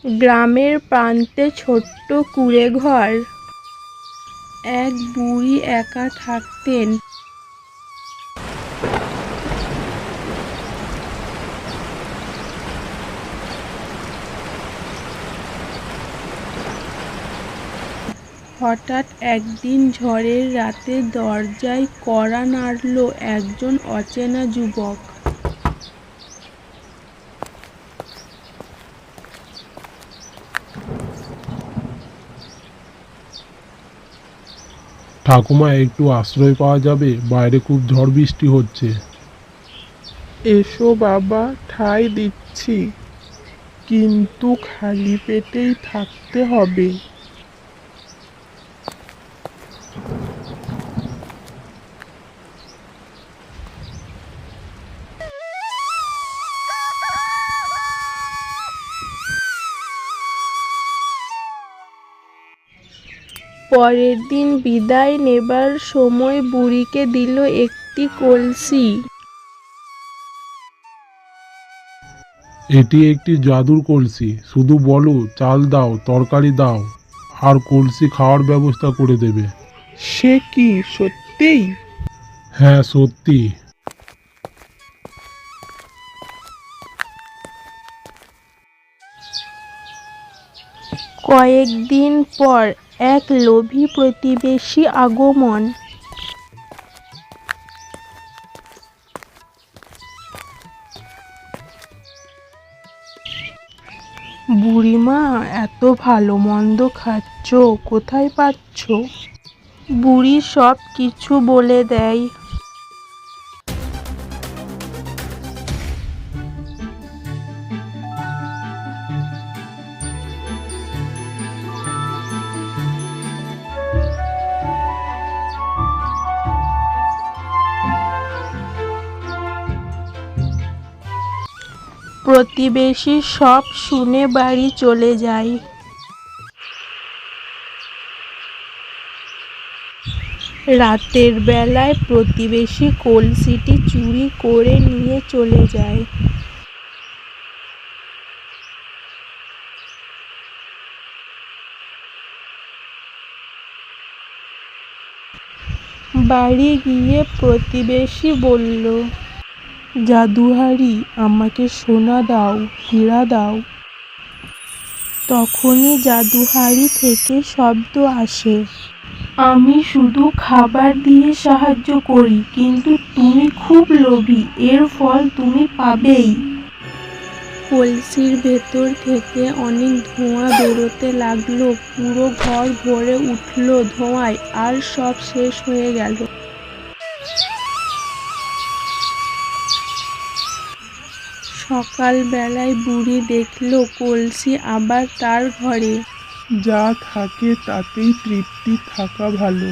গ্রামের প্রান্তে ছোট্ট কুঁড়ে ঘর। এক বুড়ি একা থাকতেন। হঠাৎ একদিন ঝড়ের রাতে দরজায় কড়া নাড়ল একজন অচেনা যুবক। ঠাকুমা, একটু আশ্রয় পাওয়া যাবে? বাইরে খুব ঝড় বৃষ্টি হচ্ছে। এসো বাবা, ঠাঁই দিচ্ছি, কিন্তু খালি পেটেই থাকতে হবে। পরের দিন বিদায় নেবার সময় বুড়িকে দিল একটি কলসি। এটি একটি জাদুর কলসি, শুধু বলো চাল দাও, তরকারি দাও, আর কলসি খাওয়ার ব্যবস্থা করে দেবে। সে কি সত্যিই? হ্যাঁ, সত্যি। কয়েকদিন পর এক লোভী প্রতিবেশী আগমন। বুড়িমা, এত ভালো মন্দ খাচ্ছ, কোথায় পাচ্ছ? বুড়ি সব কিছু বলে দেয়। প্রতিবেশী সব শুনে বাড়ি চলে যায়। রাতের বেলায় প্রতিবেশী কলসিটি চুরি করে নিয়ে চলে যায়। বাড়ি গিয়ে প্রতিবেশী বলল, জাদুহারি, আমাকে সোনা দাও, হীরা দাও। তখনই জাদুহারি থেকে শব্দ আসে, আমি শুধু খাবার দিয়ে সাহায্য করি, কিন্তু তুমি খুব লোভী, এর ফল তুমি পাবেই। কলসির ভেতর থেকে অনেক ধোঁয়া বেরোতে লাগলো, পুরো ঘর ভরে উঠল ধোঁয়ায়, আর সব শেষ হয়ে গেল। সকালবেলায় বুড়ি দেখল কলসি আবার তার ঘরে। যা থাকে তাতেই তৃপ্তি থাকা ভালো।